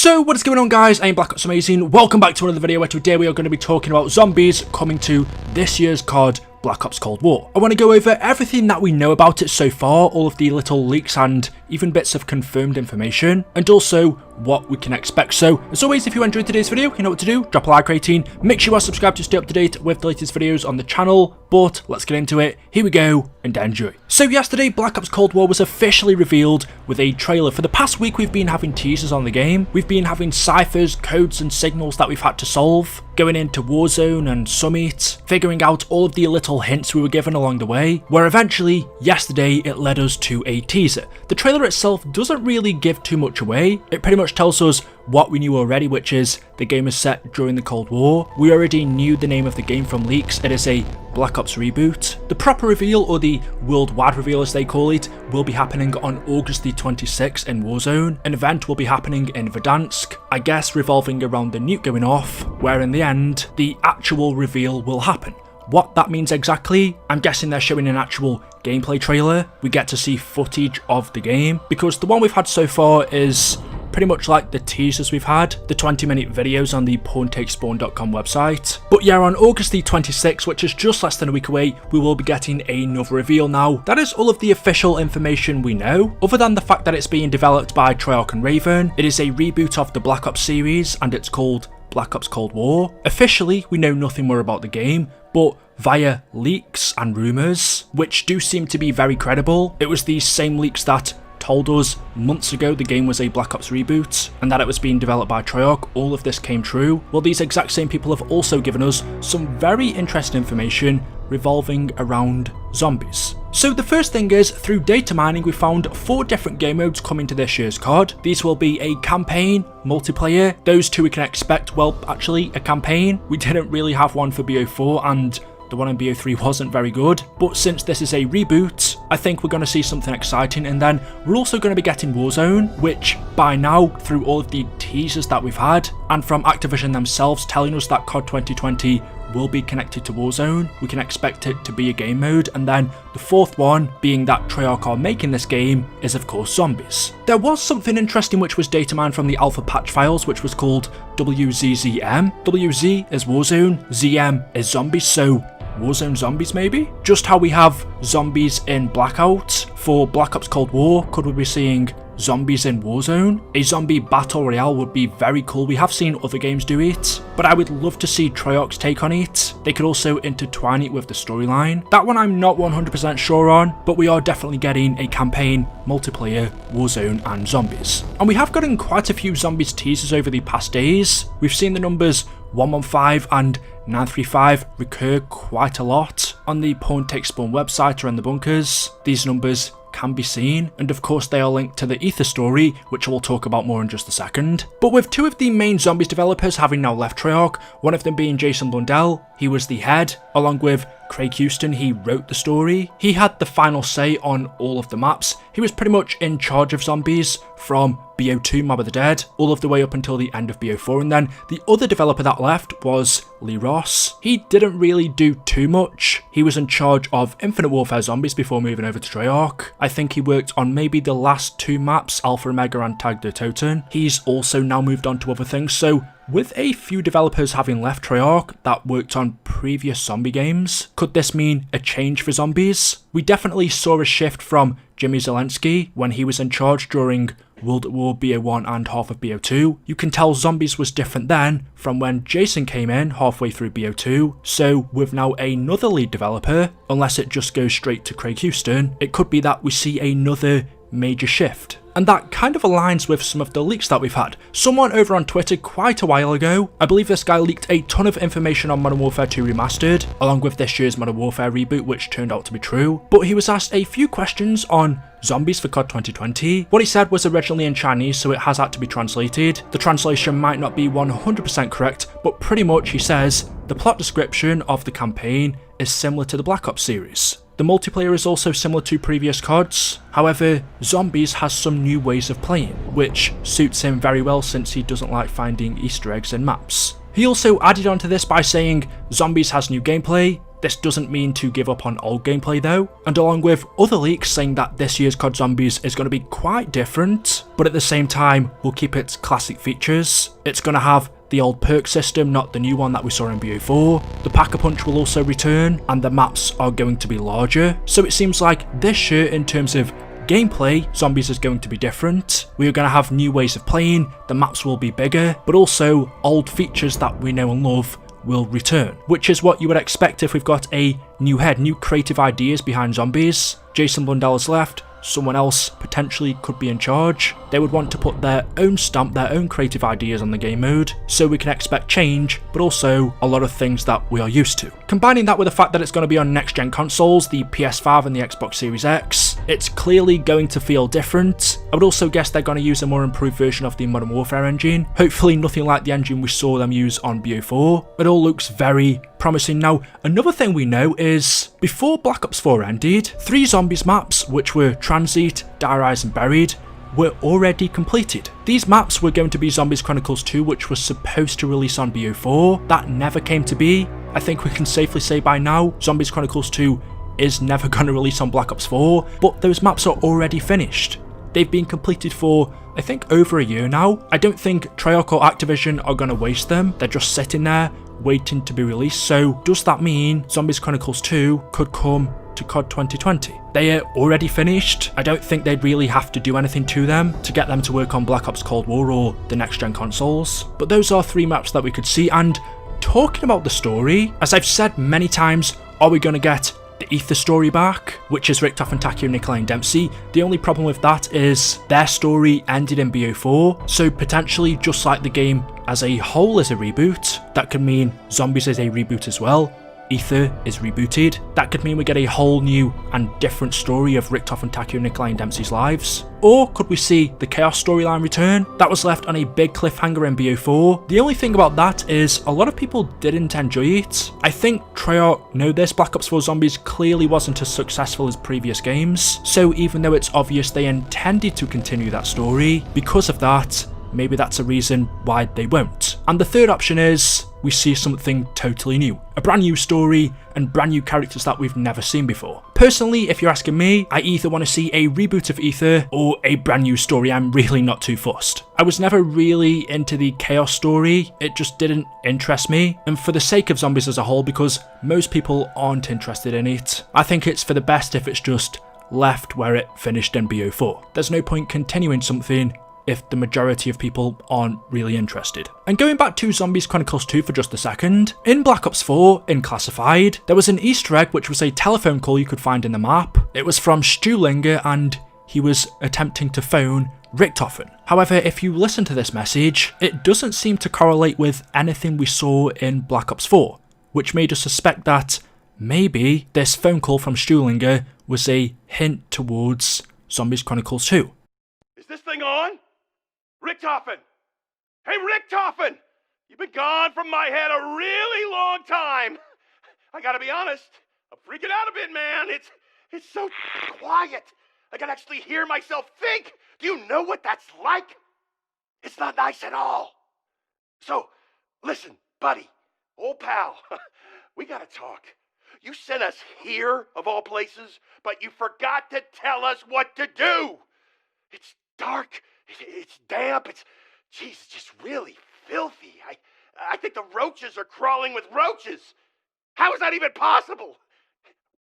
So what is going on, guys? I am Black Ops Amazing. Welcome back to another video where today we are going to be talking about zombies coming to this year's COD Black Ops Cold War. I want to go over everything that we know about it so far, all of the little leaks and even bits of confirmed information, and also what we can expect. So as always, if you enjoyed today's video, you know what to do. Drop a like rating, make sure you are subscribed to stay up to date with the latest videos on the channel. But let's get into it. Here we go and enjoy. So yesterday, Black Ops Cold War was officially revealed with a trailer. For the past week, we've been having teasers on the game. We've been having ciphers, codes and signals that we've had to solve, going into Warzone and Summit, figuring out all of the little hints we were given along the way, where eventually, yesterday, it led us to a teaser. The trailer itself doesn't really give too much away. It pretty much tells us what we knew already, which is the game is set during the Cold War. We already knew the name of the game from leaks. It is a Black Ops reboot. The proper reveal, or the worldwide reveal as they call it, will be happening on August the 26th in Warzone. An event will be happening in Verdansk, I guess revolving around the nuke going off, where in the end, the actual reveal will happen. What that means exactly, I'm guessing they're showing an actual gameplay trailer. We get to see footage of the game, because the one we've had so far is pretty much like the teasers we've had, the 20-minute videos on the porntakespawn.com website. But yeah, on August the 26th, which is just less than a week away, we will be getting another reveal. Now, that is all of the official information we know, other than the fact that it's being developed by Treyarch and Raven. It is a reboot of the Black Ops series, and it's called Black Ops Cold War. Officially, we know nothing more about the game, but via leaks and rumours, which do seem to be very credible. It was these same leaks that told us months ago the game was a Black Ops reboot and that it was being developed by Treyarch. All of this came true. Well, these exact same people have also given us some very interesting information revolving around zombies. So the first thing is, through data mining, we found 4 different game modes coming to this year's COD. These will be a campaign, multiplayer. Those two we can expect. Well, actually, a campaign. We didn't really have one for BO4, and the one in BO3 wasn't very good, but since this is a reboot, I think we're going to see something exciting. And then we're also going to be getting Warzone, which by now, through all of the teasers that we've had, and from Activision themselves telling us that COD 2020 will be connected to Warzone, we can expect it to be a game mode. And then the fourth one, being that Treyarch are making this game, is of course zombies. There was something interesting which was data mined from the alpha patch files, which was called WZZM. WZ is Warzone, ZM is zombies, so Warzone zombies maybe? Just how we have zombies in Blackout, for Black Ops Cold War, could we be seeing zombies in Warzone? A zombie battle royale would be very cool. We have seen other games do it, but I would love to see Treyarch's take on it. They could also intertwine it with the storyline. That one I'm not 100% sure on, but we are definitely getting a campaign, multiplayer, Warzone and zombies. And we have gotten quite a few zombies teasers over the past days. We've seen the numbers 115 and 935 recur quite a lot on the Porn Take Spawn website or in the bunkers. These numbers can be seen, and of course they are linked to the Ether story, which we'll talk about more in just a second. But with 2 of the main zombies developers having now left Treyarch, one of them being Jason Blundell, he was the head, along with Craig Houston, he wrote the story. He had the final say on all of the maps. He was pretty much in charge of zombies from BO2 Mob of the Dead all of the way up until the end of BO4, and then the other developer that left was Lee Ross. He didn't really do too much. He was in charge of Infinite Warfare Zombies before moving over to Treyarch. I think he worked on maybe the last 2 maps, Alpha Omega and Tag de Toten. He's also now moved on to other things, so with a few developers having left Treyarch that worked on previous zombie games, could this mean a change for zombies? We definitely saw a shift from Jimmy Zelensky when he was in charge during World at War BO1 and half of BO2. You can tell zombies was different then from when Jason came in halfway through BO2. So with now another lead developer, unless it just goes straight to Craig Houston, it could be that we see another major shift. And that kind of aligns with some of the leaks that we've had. Someone over on Twitter quite a while ago, I believe this guy leaked a ton of information on Modern Warfare 2 Remastered, along with this year's Modern Warfare reboot, which turned out to be true. But he was asked a few questions on zombies for COD 2020. What he said was originally in Chinese, so it has had to be translated. The translation might not be 100% correct, but pretty much he says, the plot description of the campaign is similar to the Black Ops series. The multiplayer is also similar to previous CODs, however, zombies has some new ways of playing, which suits him very well since he doesn't like finding Easter eggs in maps. He also added on to this by saying, zombies has new gameplay, This doesn't mean to give up on old gameplay though, and along with other leaks saying that this year's COD Zombies is going to be quite different, but at the same time will keep its classic features. It's going to have the old perk system, not the new one that we saw in BO4. The Pack-a-Punch will also return, and the maps are going to be larger. So it seems like this year, in terms of gameplay, Zombies is going to be different. We are going to have new ways of playing, the maps will be bigger, but also old features that we know and love will return, which is what you would expect if we've got a new head, new creative ideas behind Zombies. Jason Blundell has left, someone else potentially could be in charge. They would want to put their own stamp, their own creative ideas on the game mode, so we can expect change, but also a lot of things that we are used to. Combining that with the fact that it's going to be on next gen consoles, the PS5 and the Xbox Series X, it's clearly going to feel different. I would also guess they're going to use a more improved version of the Modern Warfare engine, hopefully nothing like the engine we saw them use on BO4. It all looks very promising. Now, another thing we know is, before Black Ops 4 ended, 3 Zombies maps, which were Tranzit, Die Rise and Buried, were already completed. These maps were going to be Zombies Chronicles 2, which was supposed to release on BO4. That never came to be. I think we can safely say by now, Zombies Chronicles 2 is never going to release on Black Ops 4, but those maps are already finished. They've been completed for, I think, over a year now. I don't think Treyarch or Activision are going to waste them. They're just sitting there waiting to be released. So does that mean Zombies Chronicles 2 could come to COD 2020? They are already finished. I don't think they'd really have to do anything to them to get them to work on Black Ops Cold War or the next gen consoles. But those are 3 maps that we could see. And talking about the story, as I've said many times, are we going to get the Ether story back, which is Richtoff and Takeo Nikolai and Dempsey? The only problem with that is their story ended in BO4, so potentially, just like the game as a whole is a reboot, that could mean Zombies is a reboot as well. Ether is rebooted. That could mean we get a whole new and different story of Richtoff and Takeo Nikolai and Dempsey's lives. Or could we see the Chaos storyline return? That was left on a big cliffhanger in BO4. The only thing about that is a lot of people didn't enjoy it. I think Treyarch know this. Black Ops 4 Zombies clearly wasn't as successful as previous games. So even though it's obvious they intended to continue that story, because of that, maybe that's a reason why they won't. And the third option is we see something totally new. A brand new story and brand new characters that we've never seen before. Personally, if you're asking me, I either want to see a reboot of Ether or a brand new story. I'm really not too fussed. I was never really into the Chaos story. It just didn't interest me. And for the sake of Zombies as a whole, because most people aren't interested in it, I think it's for the best if it's just left where it finished in BO4. There's no point continuing something if the majority of people aren't really interested. And going back to Zombies Chronicles 2 for just a second, in Black Ops 4, in Classified, there was an Easter egg which was a telephone call you could find in the map. It was from Stuhlinger and he was attempting to phone Richtofen. However, if you listen to this message, it doesn't seem to correlate with anything we saw in Black Ops 4, which made us suspect that maybe this phone call from Stuhlinger was a hint towards Zombies Chronicles 2. Is this thing on? Richtofen! Hey, Richtofen! You've been gone from my head a really long time. I gotta be honest, I'm freaking out a bit, man. It's so quiet. I can actually hear myself think. Do you know what that's like? It's not nice at all. So, listen, buddy, old pal, we gotta talk. You sent us here, of all places, but you forgot to tell us what to do. It's dark. It's damp, it's just really filthy. I think the roaches are crawling with roaches. How is that even possible?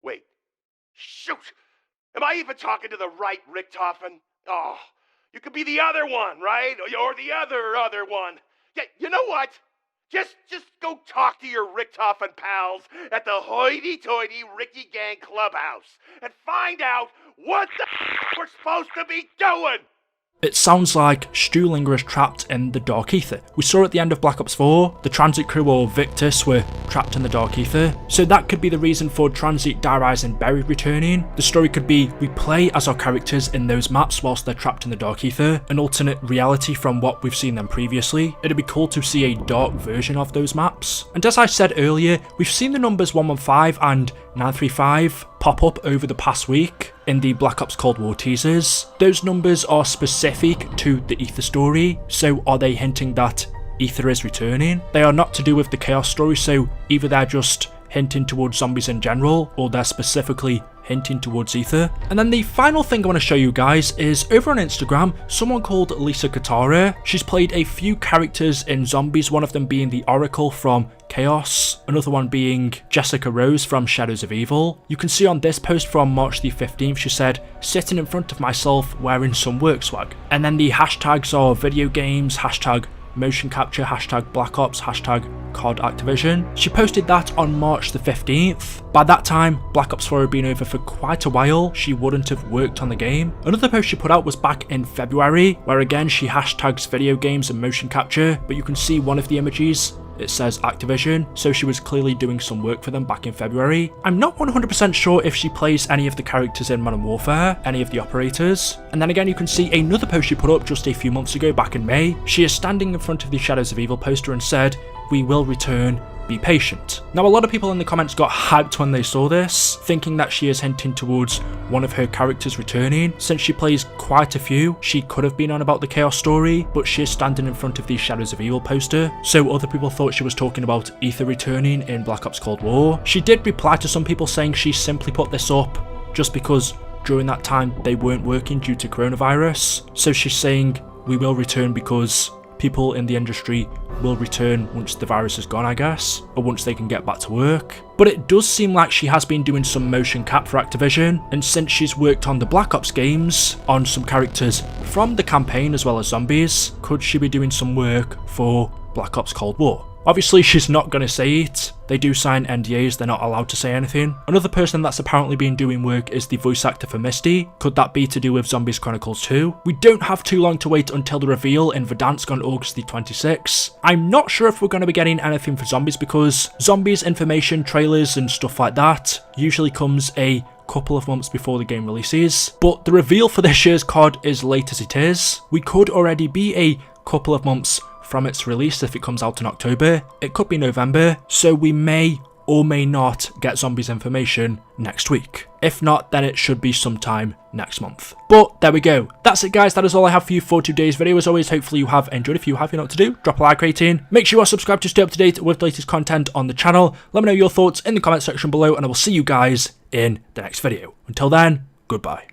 Wait, shoot. Am I even talking to the right Richtofen? Oh, you could be the other one, right? Or the other one. Yeah, you know what? Just go talk to your Richtofen pals at the hoity-toity Ricky Gang Clubhouse and find out what the we're supposed to be doing. It sounds like Stuhlinger is trapped in the Dark Ether. We saw at the end of Black Ops 4, the Transit crew or Victus were trapped in the Dark Ether. So that could be the reason for Transit, Die Rise and Buried returning. The story could be we play as our characters in those maps whilst they're trapped in the Dark Ether, an alternate reality from what we've seen them previously. It'd be cool to see a dark version of those maps. And as I said earlier, we've seen the numbers 115 and 935 pop up over the past week in the Black Ops Cold War teasers. Those numbers are specific to the Ether story, so are they hinting that Ether is returning? They are not to do with the Chaos story, so either they're just hinting towards zombies in general, or they're specifically hinting towards Ether. And then the final thing I want to show you guys is over on Instagram, someone called Lisa Katara. She's played a few characters in Zombies, one of them being the Oracle from Chaos, another one being Jessica Rose from Shadows of Evil. You can see on this post from March the 15th, she said, "Sitting in front of myself wearing some work swag." And then the hashtags are video games, hashtag motion capture, hashtag Black Ops, hashtag COD Activision. She posted that on March the 15th. By that time, Black Ops 4 had been over for quite a while. She wouldn't have worked on the game. Another post she put out was back in February, where again she hashtags video games and motion capture, but you can see one of the images, it says Activision, so she was clearly doing some work for them back in February. I'm not 100% sure if she plays any of the characters in Modern Warfare, any of the operators. And then again you can see another post she put up just a few months ago back in May. She is standing in front of the Shadows of Evil poster and said, "We will return, be patient." Now a lot of people in the comments got hyped when they saw this, thinking that she is hinting towards one of her characters returning. Since she plays quite a few, she could have been on about the Chaos story, but she is standing in front of the Shadows of Evil poster, so other people thought she was talking about Ether returning in Black Ops Cold War. She did reply to some people saying she simply put this up just because during that time they weren't working due to coronavirus. So she's saying we will return because people in the industry will return once the virus is gone, I guess, or once they can get back to work. But it does seem like she has been doing some motion cap for Activision, and since she's worked on the Black Ops games, on some characters from the campaign as well as Zombies, could she be doing some work for Black Ops Cold War? Obviously she's not going to say it, they do sign NDAs, they're not allowed to say anything. Another person that's apparently been doing work is the voice actor for Misty. Could that be to do with Zombies Chronicles 2? We don't have too long to wait until the reveal in Verdansk on August the 26th. I'm not sure if we're going to be getting anything for Zombies because Zombies information, trailers and stuff like that usually comes a couple of months before the game releases, but the reveal for this year's COD is late as it is. We could already be a couple of months from its release if it comes out in October. It could be November, so we may or may not get Zombies information next week. If not, then it should be sometime next month. But there we go. That's it guys, that is all I have for you for today's video. As always, hopefully you have enjoyed. If you have, you know what to do. Drop a like rating. Make sure you are subscribed to stay up to date with the latest content on the channel. Let me know your thoughts in the comment section below and I will see you guys in the next video. Until then, goodbye.